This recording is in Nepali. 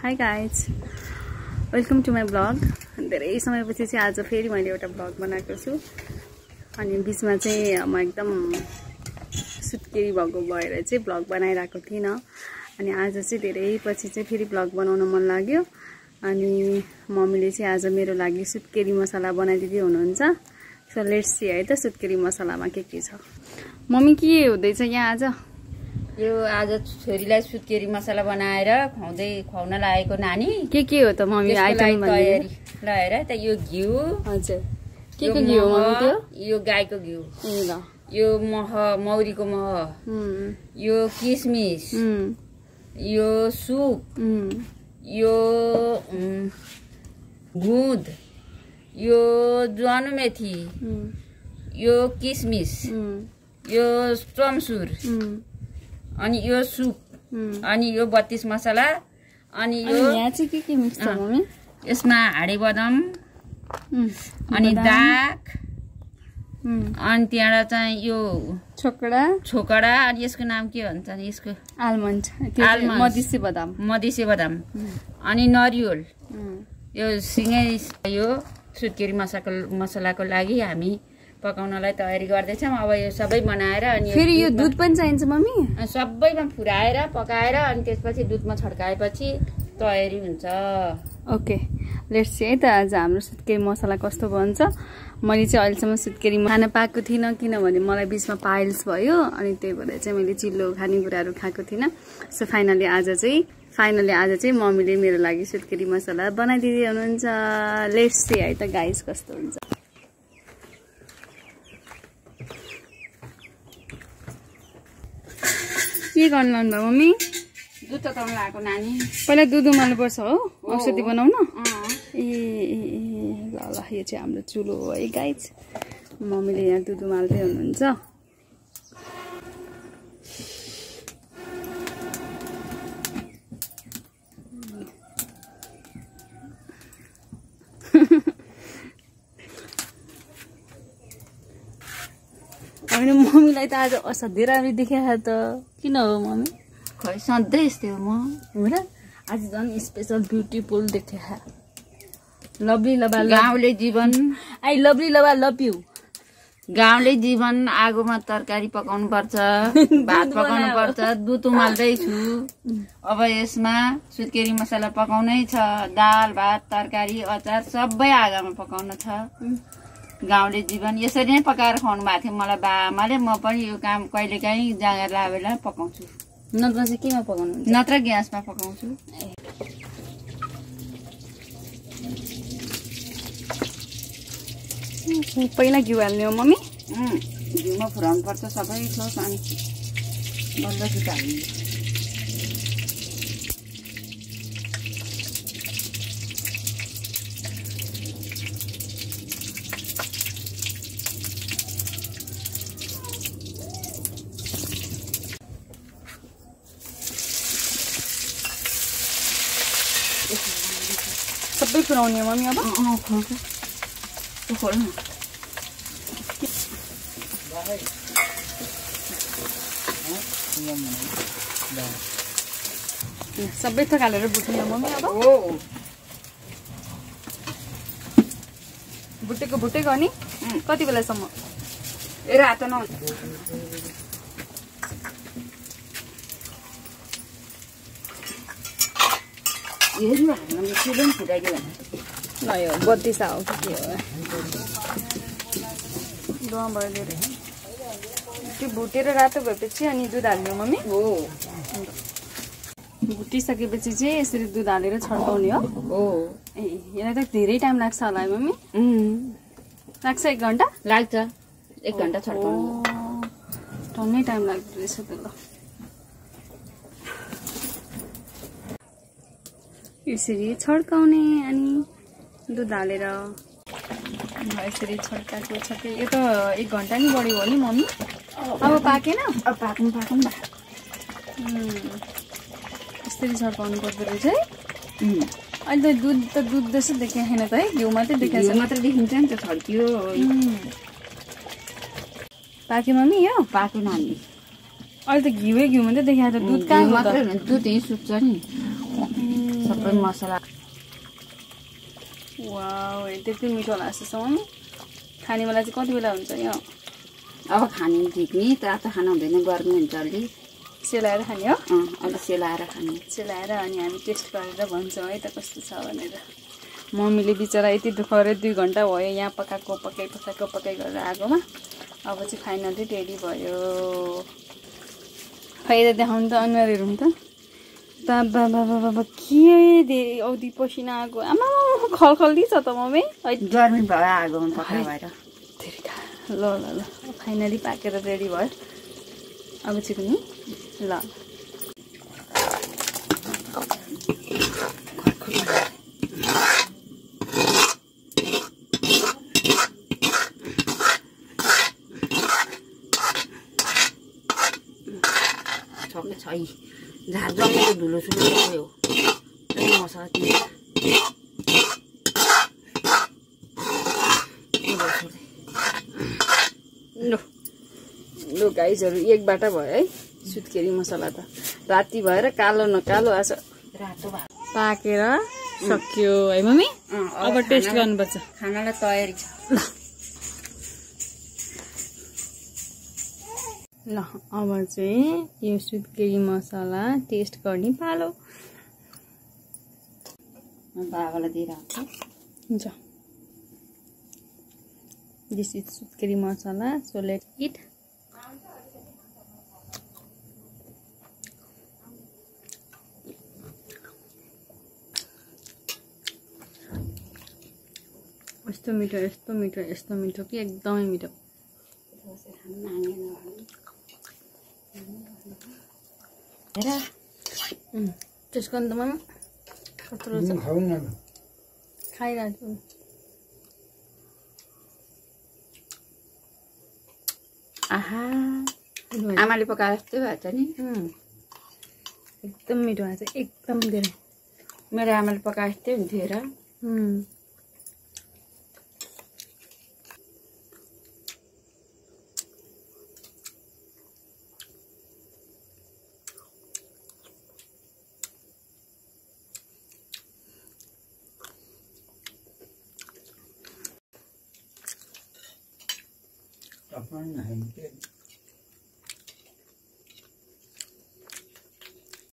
Hi guys, welcome to my blog. धेरै समयपछि चाहिँ आज फेरि मैले एउटा ब्लग बनाएको छु। अनि बिचमा चाहिँ म एकदम सुत्केरी भएको भएर चाहिँ ब्लग बनाइरहेको थिइनँ। अनि आज चाहिँ धेरै पछि चाहिँ फेरि ब्लग बनाउन मन लाग्यो। अनि मम्मीले चाहिँ आज मेरो लागि सुत्केरी मसला बनाइदिँदै हुनुहुन्छ। सो लेट्स सी है त सुत्केरी मसलामा के छ। मम्मी के हुँदैछ यहाँ आज? यो आज छोरीलाई सुत्केरी मसला बनाएर खुवाउन लागेको नानी। के हो त मम्मी आइटम तयारी लगाएर त यो घिउ। हजुर, के घिउ हो मम्मी? त्यो यो गाईको घिउ। ए ल। यो मह, मौरीको मह, यो किसमिस, यो सुप, यो गुद, यो ज्वानो मेथी, यो किसमिस, यो चम्सुर, अनि यो सुप, अनि यो 32 मसला, अनि यो यहाँ चाहिँ के मिक्स छ मम्मी? यसमा हाडी बदाम, अनि दाग, अनि त्यहाँबाट चाहिँ यो छोकडा, अनि यसको नाम के भन्छ नि? यसको आलमन्ड, मधेसी बदाम, अनि नरिवल। यो सँगै यो सुत्केरी मसलाको लागि हामी पकाउनलाई तयारी गर्दैछौँ। अब यो सबै बनाएर अनि फेरि यो दुध पनि चाहिन्छ मम्मी? सबैमा फुराएर पकाएर अनि त्यसपछि दुधमा छड्काएपछि तयारी हुन्छ। ओके, लेट्स सी है त आज हाम्रो सुत्केरी मसला कस्तो बन्छ। मैले चाहिँ अहिलेसम्म सुत्केरी खान पाएको थिइनँ, किनभने मलाई बिचमा पाइल्स भयो। अनि त्यही भएर चाहिँ मैले चिल्लो खानेकुराहरू खाएको थिइनँ। सो फाइनली आज चाहिँ मम्मीले मेरो लागि सुत्केरी मसला बनाइदिँदै हुनुहुन्छ। लेट्स सी है त गाइस कस्तो हुन्छ। के गर्नु लाउनु भयो मम्मी? दुध तताउन लागेको नानी। पहिला दुध उमाल्नु पर्छ हो औषधि बनाउन? ए ल ल, यो चाहिँ हाम्रो चुलो हो है गाइज। मम्मीले यहाँ दुध उमाल्दै हुनुहुन्छ। होइन मम्मीलाई त आज असाध्यै राम्रो देखिया त। किन हो मम्मी? खै सधैँ यस्तै हो म। हो र? आज झन् स्पेसल ब्युटिफुल देखिया। लभली लभा गाउँले जीवन। I lovely lover love you. गाउँले जीवन। आगोमा तरकारी पकाउनु पर्छ, भात पकाउनु पर्छ, दुध उमाल्दैछु। अब यसमा सुत्केरी मसला पकाउनै छ। दाल भात तरकारी अचार सबै आगोमा पकाउन छ। गाउँले जीवन यसरी नै पकाएर खुवाउनु भएको थियो मलाई बाआमाले। म पनि यो काम कहिलेकाहीँ जाँगर लाएर पकाउँछु। नत्र चाहिँ केमा पकाउनु? नत्र ग्यासमा पकाउँछु। पहिला घिउ हाल्ने हो मम्मी? घिउमा फुराउनु पर्छ सबै प्लस अनि बल्ल दुध हाल्ने। सबै पुऱ्याउने हो मम्मी अब? खोल न। सबै थोक हालेर भुट्ने हो मम्मी अब? भुटेको अनि कति बेलासम्म? रात न फुटाइदियो ल यो 32 हो कि के हो? त्यो भुटेर रातो भएपछि अनि दुध हाल्ने हो मम्मी? हो। भुटिसकेपछि चाहिँ यसरी दुध हालेर छड्काउने हो? ए यसलाई त धेरै टाइम लाग्छ होला है मम्मी? लाग्छ 1 घन्टा? लाग्छ 1 घन्टा छड्काउनु। टन्नै टाइम लाग्दो रहेछ त। ल यसरी छड्काउने अनि दुध हालेर यसरी छड्काएको छ कि यो त 1 घन्टा नि बढी हो नि मम्मी? अब पाकेन? अब पाक्नु बा। यसरी छड्काउनु पर्दो रहेछ है। अहिले त दुध जस्तो देखिया छैन त है, घिउ मात्रै देखिया छ। मात्रै देखिन्छ नि त छड्कियो। पाक्यो मम्मी? यो पाक्यो नानी। अहिले त घिउ मात्रै देखिया त, दुध कहाँ? मात्रै दुध यहीँ सुक्छ नि। सबै मसला वाउ त्यति मिठो होला जस्तोसम्म खाने बेला चाहिँ कति बेला हुन्छ यो अब खाने ठिक नि तातो खाना हुँदैन गर्मी हुन्छ अलि सेलाएर खाने हो अलि सेलाएर खाने सेलाएर अनि हामी टेस्ट गरेर भन्छौँ है त कस्तो छ भनेर मम्मीले बिचरा यति दुःख गरेर 2 घन्टा भयो यहाँ पकाएको पकाइ गरेर आगोमा अब चाहिँ फाइनली रेडी भयो फाइदा देखाउनु त अनुहारहरू हुन्छ बाबा के दे औधी पसिना आगो आमा खलखल्दी छ त मम्मी गर्मी भयो आगोमा पकाएर भएर ल ल ल फाइनली पाकेर रेडी भयो अब चाहिँ पनि ल सबै छ झार जमेको धुलो सुलो गयो मसला लु गाइजहरू एक बाटा भयो है सुत्केरी मसला त राति भएर कालो न कालो आज रातो पाकेर सक्यो है मम्मी अब टेस्ट गर्नुपर्छ खानालाई तयारी छ ल अब चाहिँ यो सुत्केरी मसला टेस्ट गर्ने पालो बाबालाई दिइरहेको हुन्छ दिस इज सुत्केरी मसला सो लेट्स इट यस्तो मिठो कि एकदमै मिठो त्यसको अन्त मम्मी कत्रो छ खाइरहेको छु आहा आमाले पकाएर जस्तै भएको छ नि एकदम मिठो भएको छ एकदम धेरै मेरो आमाले पकाएर जस्तै हुन्थ्यो हेर Apa